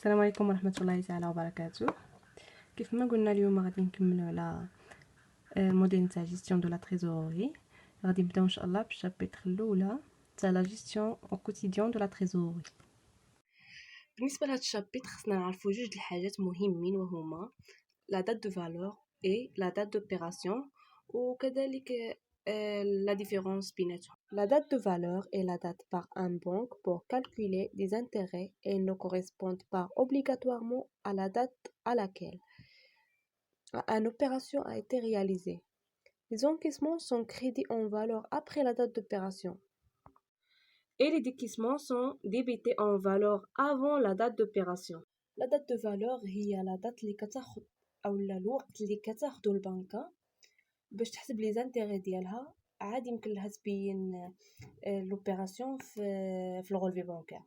السلام عليكم ورحمة الله تعالى وبركاته. كيف ما قلنا اليوم غادي نكملوا على الموديل نتاع جيستيون دو لا تريزوري. غادي نبداو ان شاء الله بالشابيتر الاولى تاع لا جيستيون او كوتيديان دو لا تريزوري. بالنسبه لهاد الشابيتر خصنا نعرفوا جوج الحاجات مهمين وهما لا دات دو فالور اي لا دات دوبيراسيون وكذلك la différence بيناتهم. La date de valeur est la date par un banque pour calculer des intérêts et ne correspondent pas obligatoirement à la date à laquelle une opération a été réalisée. Les encaissements sont crédits en valeur après la date d'opération et les décaissements sont débités en valeur avant la date d'opération. La date de valeur هي la date اللي كتاخد أو الوقت اللي كتاخدو البنكة باش تحسب لي زانتيغي ديالها. عادي يمكن لها تبين l'opération في le relevé bancaire.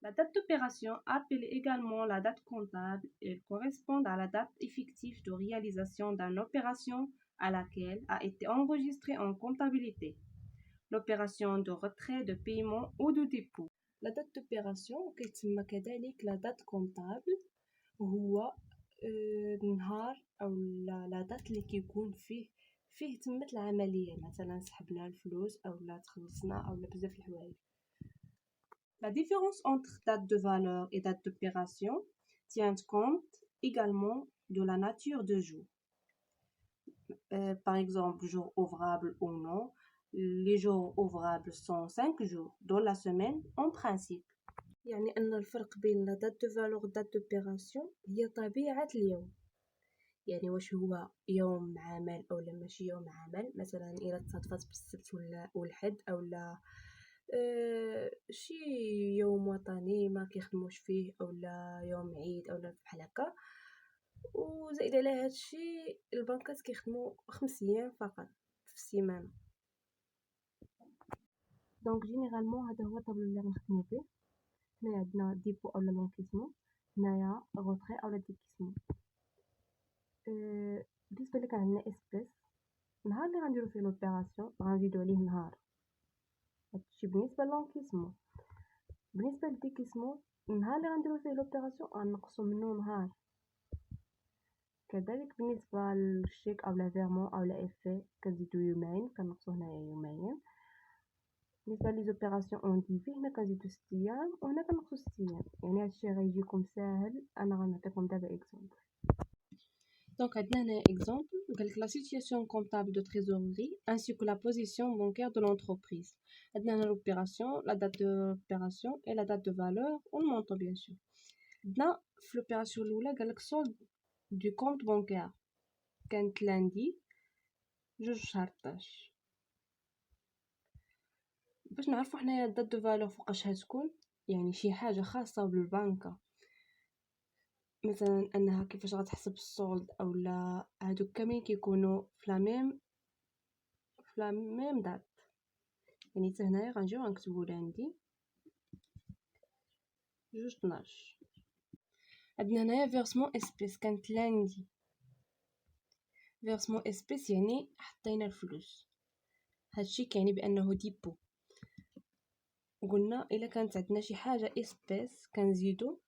La date d'opération, appelée également la date comptable, elle correspond à la date effective de réalisation d'une opération à laquelle a été enregistrée en comptabilité l'opération de retrait, de paiement ou de dépôt. La date d'opération كيتسمى كذلك la date comptable هو النهار أو لا دات اللي كيكون فيه تمت العملية، مثلا سحبنا الفلوس أو لا تخلصنا أو لا بزاف الحوايج. La différence entre date de valeur et date d'opération tient compte également de la nature de jour. Par exemple, jour ouvrable ou non. Les jours ouvrables sont 5 jours dans la semaine en principe. يعني أن الفرق بين la date de valeur و date d'opération هي طبيعة اليوم. يعني واش هو يوم عمل أو لا ماشي يوم عمل، مثلا إلا تصادفت بالسبت ولا والحد أو لا شي يوم وطني ما كيخدموش فيه أو لا يوم عيد أو لا بحال هكا. وزائد على هادشي البنكات كيخدموا 5 أيام فقط في السيمانه. دونك جينيرالمون هذا هو الطابلو اللي غنخدمو به. هنا عندنا ديبو اولا لونكيسمون، هنايا غوتري اولا ديكيسمون. بالنسبه لك عندنا اسبيس، النهار اللي غنديرو فيه لوبيراسيون غنزيدو عليه نهار، هادشي بالنسبه لونكيسمون. بالنسبه للديكيسمون النهار اللي غنديرو فيه لوبيراسيون غنقصو منه نهار. كذلك بالنسبه للشيك اولا فيرمون اولا افي كنزيدو يومين، كنقصو هنايا يومين. بالنسبه لي زوبيراسيون اون ديفي هنا كنزيدو 6 ايام وهنا كنقصو 6 ايام. يعني هادشي غيجيكم ساهل، انا غنعطيكم دابا اكزامبل. Donc, un exemple, la situation comptable de trésorerie ainsi que la position bancaire de l'entreprise. L'opération, la date d'opération et la date de valeur, on le montre bien sûr. Dans l'opération, le solde du compte bancaire. Quand lundi, je charge. باش نعرفوا حنايا الدات دو فالور فوقاش هتكون، يعني شي حاجه خاصه بالبنكه، مثلا انها كيفاش غتحسب السولد اولا هادوك كاملين كيكونوا في لا ميم دات. يعني حتى هنايا غنجيو غنكتبوا عندي 2/12. عندنا هنايا فيرسمون اسبيس كانت لاندي. فيرسمون اسبيس يعني حطينا الفلوس، هادشي كيعني بانه ديبو. قلنا الا كانت عندنا شي حاجه اسبيس كنزيدو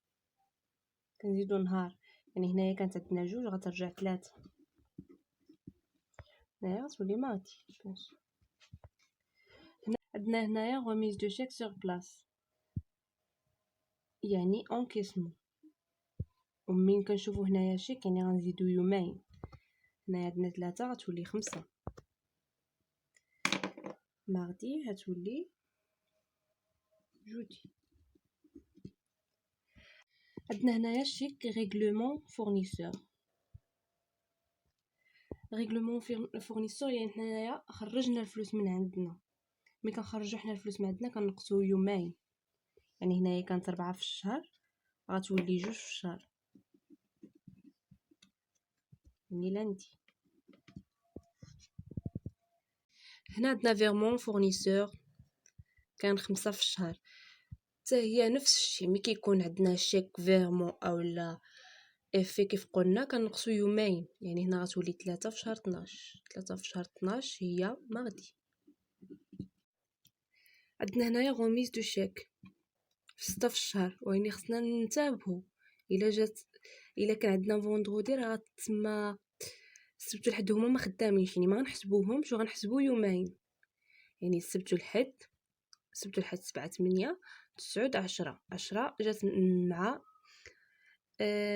نهار. يعني هنايا كانت عندنا 2 غترجع 3، هنايا غتولي ماضي. عندنا هنايا غوميز دو شيك سور بلاص يعني انكيسمون. ومين كنشوفو هنايا شيك يعني غنزيدو يومين، هنايا عندنا 3 غتولي 5. ماردي غتولي جودي. عندنا هنايا شيك ريغلومون فورنيسور. ريغلومون فورنيسور يعني هنايا خرجنا الفلوس من عندنا، ملي كنخرجو حنا الفلوس من عندنا كنقصو يومين. يعني هنايا كانت 4 في الشهر غتولي 2 في الشهر، يعني لاندي. هنا عندنا فيرمون فورنيسور كان 5 في الشهر، حتى هي نفس الشيء. ملي كيكون عندنا شيك فيرمون اولا افي كيف قلنا كنقصو يومين، يعني هنا غتولي 3 في شهر 12. 3 في شهر 12 هي ماردي. عندنا هنايا غوميز دو شيك في 6 في الشهر، ويعني خصنا ننتبهوا الا كان عندنا فوندرودي راه غتسمى السبت والحد هما ما خدامينش، يعني ما غنحسبوهمش وغنحسبوا يومين، يعني السبت والحد 7 8 9 10 جات مع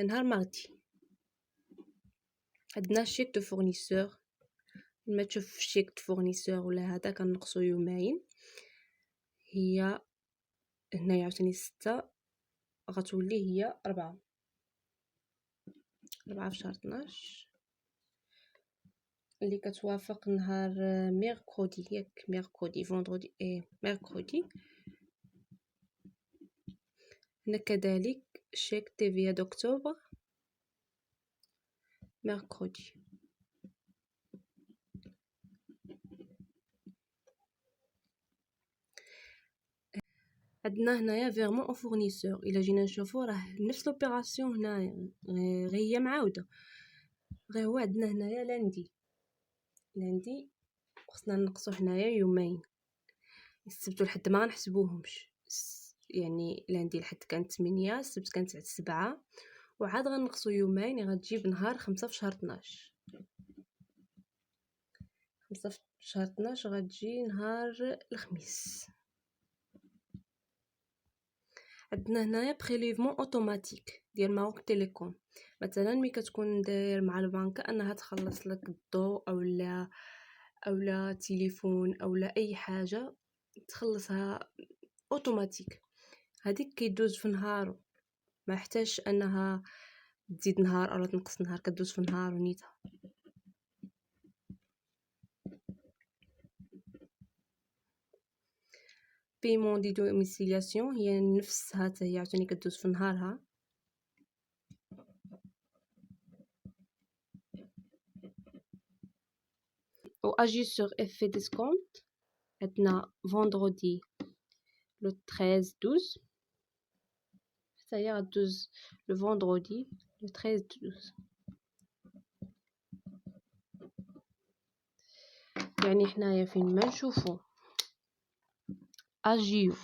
نهار ماغدي. عندنا شيك دو فورنيسور، ما تشوف شيك دو فورنيسور ولا هذا كنقصوا يومين، هي هنايا عاوتاني 6 غتولي هي 4 في شهر 12 اللي كتوافق نهار ميركودي، ياك ميركودي فوندردي ميركودي. هنا كذلك شيك تي في دأكتوبر ميركودي. عندنا هنايا فيرمون او فورنيسور، الا جينا نشوفو راه نفس لوبيراسيون هنايا، غير هي معاوده، غير هو عندنا هنايا لاندي خصنا نقصو هنايا يومين، السبت والحد ما غنحسبوهمش، يعني لاندي الحد كانت 8، السبت كانت 7، وعاد غنقصو يومين غتجيب نهار 5 في شهر 12. 5 في شهر 12 غتجي نهار الخميس. عندنا هنايا بريليفمون اوتوماتيك ديال ماروك تيليكوم، مثلا ملي كتكون داير مع البنكه انها تخلص لك الضوء اولا تليفون اولا اي حاجه تخلصها اوتوماتيك، هذيك كيدوز في نهار، ما يحتاجش انها تزيد نهار او تنقص نهار، كدوز في نهار ونيتها. بيمون دي دوميسيلياسيون هي نفسها حتى هي عاوتاني كدوز في نهارها. او اجي سور افي ديسكونت عندنا فوندردي لو 13 12 حتى هي غدوز لو فوندردي لو 13 12. يعني حنايا فين ما نشوفو اجيو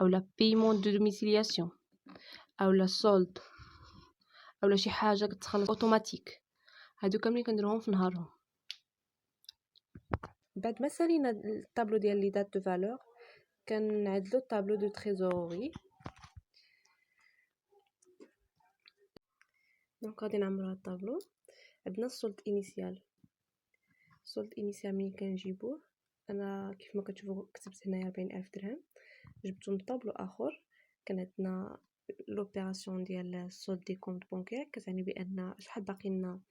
اولا بيمون دو دوميسيلياسيون اولا سولد اولا شي حاجه كتخلص اوتوماتيك، هادو كاملين كنديروهم في نهارهم. بعد ما سالينا الطابلو ديال لي دات دو فالور كنعدلو الطابلو دو تريزوري. دونك غادي نعمرو هاد الطابلو. عندنا السولد انيسيال، السولد انيسيال ملي كنجيبوه انا كيف ما كتشوفوا كتبت هنايا 40000 درهم، جبتو من طابلو اخر. كان عندنا لوبيراسيون ديال السولد دي كونط بونكير، كتعني بان شحال باقي لنا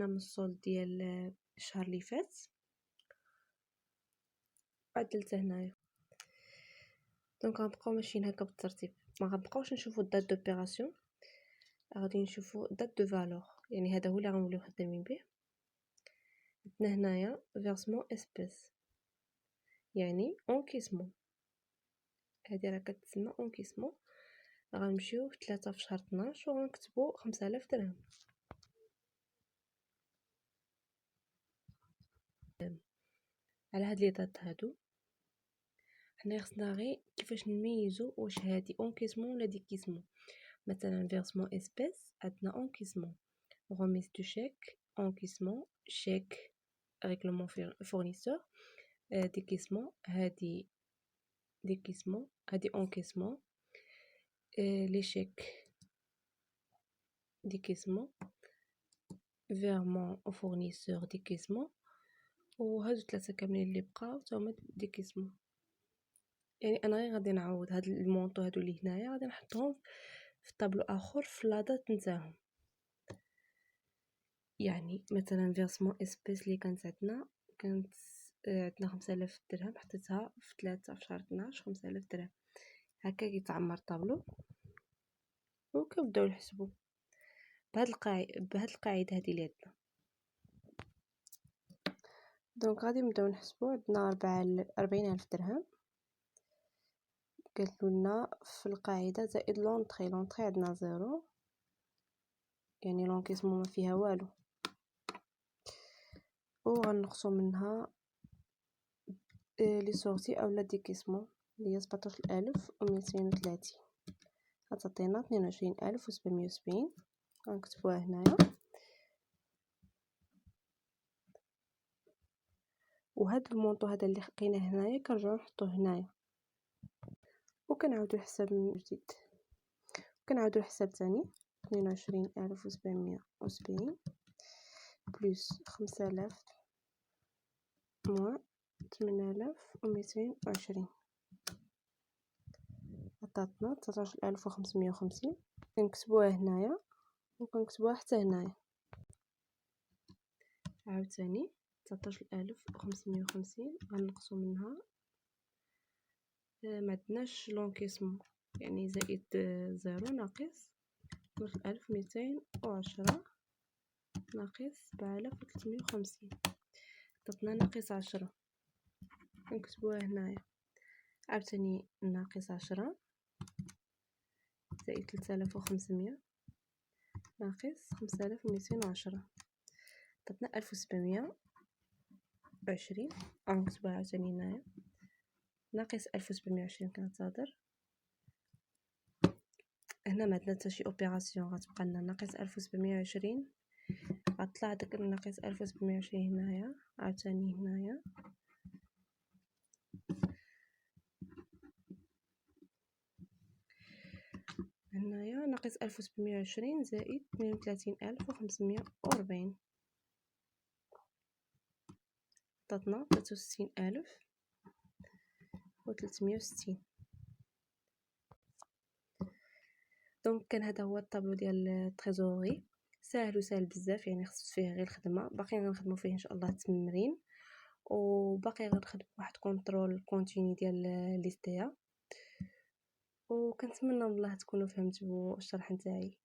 من السولد ديال الشهر اللي فات. عدلت هنايا. دونك غنبقاو ماشيين هكا بالترتيب، ما غنبقاوش نشوفوا الدات دوبيراسيون، غادي نشوفوا دات دو فالور، يعني هذا هو اللي غنوليو خدامين به. عندنا هنايا فيرسمون اسبيس، يعني اونكيسمون، هذه راه كتسمى اونكيسمون. غنمشيو في 3 في شهر 12 وغنكتبوا 5000 درهم. على هاد لي دات هادو حنا خصنا غير كيفاش نميزو واش هادي اونكيسمون ولا ديكيسمون. مثلا فيرسمون اسبيس عندنا اونكيسمون، remise du chèque encaissement chèque règlement fournisseur décaissement هادي décaissement هادي encaissement les chèques décaissement virement au fournisseur décaissement وهادو 3 كاملين اللي بقاو تا هما décaissement. يعني انا غير غادي نعوض هاد المونطو هادو اللي هنايا غادي نحطهم في طابلو اخر في لادات نتاعهم. يعني مثلا فيرسمون اسبيس اللي كانت عندنا عندنا 5000 درهم، حطيتها في 3 في شهر 12 5000 درهم. هكا كيتعمر الطابلو وكنبداو نحسبوا بهاد القاعده هذه اللي عندنا. دونك غادي نبداو نحسبوا. عندنا 40000 درهم، قالوا لنا في القاعده زائد لونطري عندنا 0، يعني لونكيسمون ما فيها والو، وغنقصوا منها لي سورتي اولا ديكيسمون. اللي هي 17230 غتعطينا 22770. غنكتبوها هنايا، وهاد المونطو هذا اللي لقيناه هنايا كنرجعو نحطوه هنايا، وكنعاودو الحساب من جديد. كنعاودو الحساب تاني 22770 بلس 5000 موان 8220 عطاتنا 19550. كنكتبوها هنايا وكنكتبوها حتى هنايا عاوتاني 19550 غنقصو منها معندناش لونكيسمون، يعني زائد 0 ناقص 12210 ناقص 7350 عطاتنا ناقص 10. نكتبوها هنايا عاوتاني ناقص 10 زائد 3500 ناقص 5210 عطاتنا 1720. غنكتبوها عاوتاني هنايا ناقص 1720. كنعتذر، هنا ما عندنا حتى شي اوبيراسيون، غتبقى لنا ناقص 1720. غطلع داك ناقص 1720 هنايا عاوتاني هنايا ناقص 1720 زائد 32540 عطاتنا 63360. دونك كان هذا هو الطابلو ديال التريزوري، ساهل وسهل بزاف، يعني خص فيه غير الخدمه. باقي غنخدموا فيه ان شاء الله التمرين، وباقي غنخدم واحد كونترول كونتيني ديال ليستيا، وكنتمنى من الله تكونوا فهمتوا الشرح نتاعي.